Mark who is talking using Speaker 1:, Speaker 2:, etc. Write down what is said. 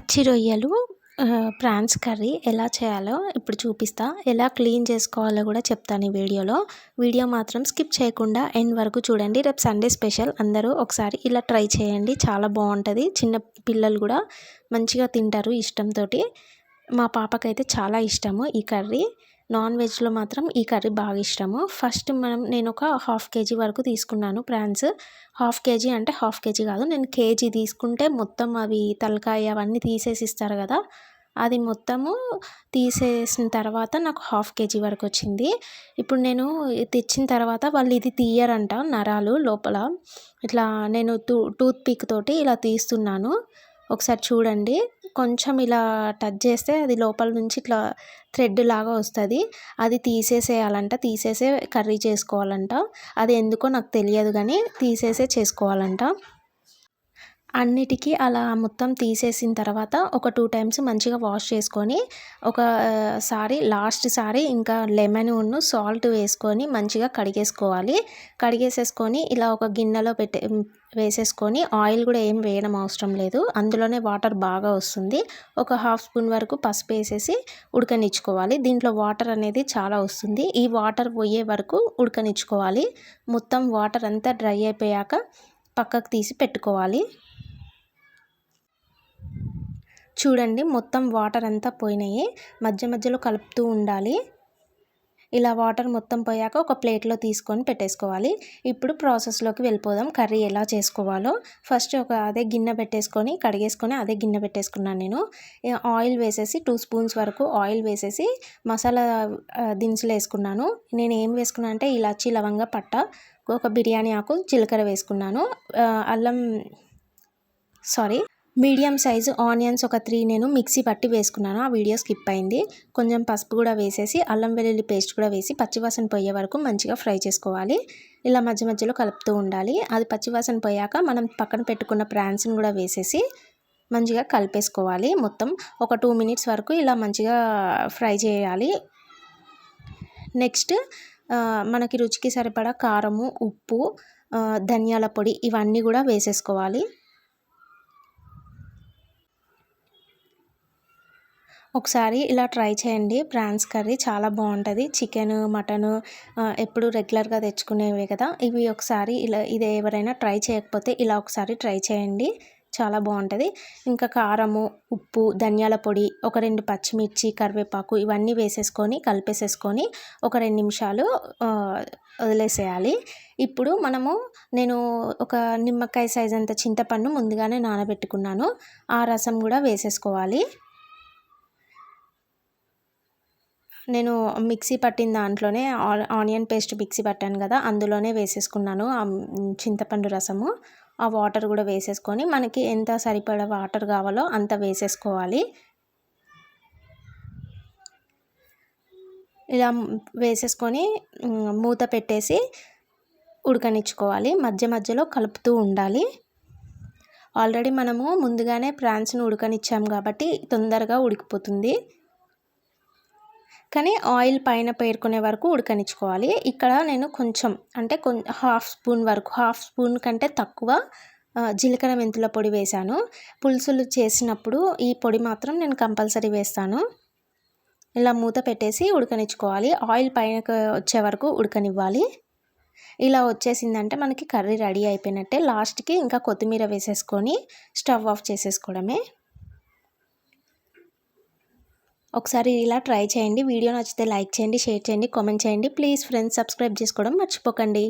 Speaker 1: పచ్చి రొయ్యలు prawns curry ఎలా చేయాలో ఇప్పుడు చూపిస్తా. ఎలా క్లీన్ చేసుకోవాలో కూడా చెప్తాను ఈ వీడియోలో. వీడియో మాత్రం స్కిప్ చేయకుండా ఎండ్ వరకు చూడండి. రేపు సండే స్పెషల్, అందరూ ఒకసారి ఇలా ట్రై చేయండి, చాలా బాగుంటుంది. చిన్న పిల్లలు కూడా మంచిగా తింటారు ఇష్టంతోటి. మా పాపకైతే చాలా ఇష్టము ఈ కర్రీ. నాన్ వెజ్లో మాత్రం ఈ కర్రీ బాగా ఇష్టము. ఫస్ట్ నేను ఒక హాఫ్ కేజీ వరకు తీసుకున్నాను ప్రాన్స్. హాఫ్ కేజీ అంటే హాఫ్ కేజీ కాదు, నేను కేజీ తీసుకుంటే మొత్తం అవి తలకాయ అవన్నీ తీసేసి ఇస్తారు కదా, అది మొత్తము తీసేసిన తర్వాత నాకు హాఫ్ కేజీ వరకు వచ్చింది. ఇప్పుడు నేను తెచ్చిన తర్వాత వాళ్ళు ఇది తీయరంట, నరాలు లోపల. ఇట్లా నేను టూత్ పిక్ తోటి ఇలా తీస్తున్నాను. ఒకసారి చూడండి, కొంచెం ఇలా టచ్ చేస్తే అది లోపల నుంచి ఇట్లా థ్రెడ్ లాగా వస్తుంది. అది తీసేసేయాలంట, తీసేసే కర్రీ చేసుకోవాలంట. అది ఎందుకో నాకు తెలియదు కానీ తీసేసే చేసుకోవాలంట. అన్నిటికీ అలా మొత్తం తీసేసిన తర్వాత ఒక 2 టైమ్స్ మంచిగా వాష్ చేసుకొని, లాస్ట్ సారి ఇంకా లెమన్ సాల్ట్ వేసుకొని మంచిగా కడిగేసుకోవాలి. కడిగేసేసుకొని ఇలా ఒక గిన్నెలో వేసేసుకొని, ఆయిల్ కూడా ఏం వేయడం అవసరం లేదు, అందులోనే వాటర్ బాగా వస్తుంది. ఒక హాఫ్ స్పూన్ వరకు పసుపు వేసేసి ఉడకనిచ్చుకోవాలి. దీంట్లో వాటర్ అనేది చాలా వస్తుంది. ఈ వాటర్ పోయే వరకు ఉడకనిచ్చుకోవాలి. మొత్తం వాటర్ అంతా డ్రై అయిపోయాక పక్కకు తీసి పెట్టుకోవాలి. చూడండి, మొత్తం వాటర్ అంతా పోయినాయి. మధ్య మధ్యలో కలుపుతూ ఉండాలి. ఇలా వాటర్ మొత్తం పోయాక ఒక ప్లేట్లో తీసుకొని పెట్టేసుకోవాలి. ఇప్పుడు ప్రాసెస్లోకి వెళ్ళిపోదాం, కర్రీ ఎలా చేసుకోవాలో. ఫస్ట్ అదే గిన్నె పెట్టేసుకొని కడిగేసుకొని అదే గిన్నె పెట్టేసుకున్నాను. నేను ఆయిల్ వేసేసి 2 స్పూన్స్ వరకు ఆయిల్ వేసేసి మసాలా దినుసులు వేసుకున్నాను. నేను ఏం వేసుకున్నాను అంటే ఇలాచి, లవంగ, పట్ట, ఒక బిర్యానీ ఆకు, జీలకర్ర వేసుకున్నాను. మీడియం సైజు ఆనియన్స్ ఒక 3 నేను మిక్సీ పట్టి వేసుకున్నాను. ఆ వీడియో స్కిప్ అయింది. కొంచెం పసుపు కూడా వేసేసి అల్లం వెల్లుల్లి పేస్ట్ కూడా వేసి పచ్చివాసన పోయే వరకు మంచిగా ఫ్రై చేసుకోవాలి. ఇలా మధ్య మధ్యలో కలుపుతూ ఉండాలి. అది పచ్చివాసన పోయాక మనం పక్కన పెట్టుకున్న ప్రాన్స్ని కూడా వేసేసి మంచిగా కలిపేసుకోవాలి. మొత్తం ఒక 2 మినిట్స్ వరకు ఇలా మంచిగా ఫ్రై చేయాలి. నెక్స్ట్ మనకి రుచికి సరిపడా కారము, ఉప్పు, ధనియాల పొడి ఇవన్నీ కూడా వేసేసుకోవాలి. ఒకసారి ఇలా ట్రై చేయండి. ప్రాన్స్ కర్రీ చాలా బాగుంటుంది. చికెన్, మటన్ ఎప్పుడు రెగ్యులర్గా తెచ్చుకునేవే కదా, ఇవి ఒకసారి ఇది ఎవరైనా ట్రై చేయకపోతే ఇలా ఒకసారి ట్రై చేయండి, చాలా బాగుంటుంది. ఇంకా కారము, ఉప్పు, ధనియాల పొడి, ఒక 2 పచ్చిమిర్చి, కరివేపాకు ఇవన్నీ వేసేసుకొని కలిపేసేసుకొని ఒక 2 నిమిషాలు వదిలేసేయాలి. ఇప్పుడు నేను ఒక నిమ్మకాయ సైజ్ అంత చింతపండు ముందుగానే నానబెట్టుకున్నాను. ఆ రసం కూడా వేసేసుకోవాలి. నేను మిక్సీ పట్టిన దాంట్లోనే ఆనియన్ పేస్ట్ మిక్సీ పట్టాను కదా, అందులోనే వేసేసుకున్నాను ఆ చింతపండు రసము. ఆ వాటర్ కూడా వేసేసుకొని మనకి ఎంత సరిపడా వాటర్ కావాలో అంత వేసేసుకోవాలి. ఇలా వేసేసుకొని మూత పెట్టేసి ఉడకనిచ్చుకోవాలి. మధ్య మధ్యలో కలుపుతూ ఉండాలి. ఆల్రెడీ మనము ముందుగానే ప్రాన్స్ను ఉడకనిచ్చాము కాబట్టి తొందరగా ఉడికిపోతుంది. కానీ ఆయిల్ పైన పేరుకునే వరకు ఉడకనిచ్చుకోవాలి. ఇక్కడ నేను కొంచెం అంటే హాఫ్ స్పూన్ కంటే తక్కువ జీలకర్ర మెంతుల పొడి వేశాను. పులుసులు చేసినప్పుడు ఈ పొడి మాత్రం నేను కంపల్సరీ వేస్తాను. ఇలా మూత పెట్టేసి ఉడకనిచ్చుకోవాలి. ఆయిల్ పైనకు వచ్చే వరకు ఉడకనివ్వాలి. ఇలా వచ్చేసిందంటే మనకి కర్రీ రెడీ అయిపోయినట్టే. లాస్ట్కి ఇంకా కొత్తిమీర వేసేసుకొని స్టవ్ ఆఫ్ చేసేసుకోవడమే. ఒకసారి ఇలా ట్రై చేయండి. వీడియో నచ్చితే లైక్ చేయండి, షేర్ చేయండి, కామెంట్ చేయండి. ప్లీజ్ ఫ్రెండ్స్, సబ్స్క్రైబ్ చేసుకోవడం మర్చిపోకండి.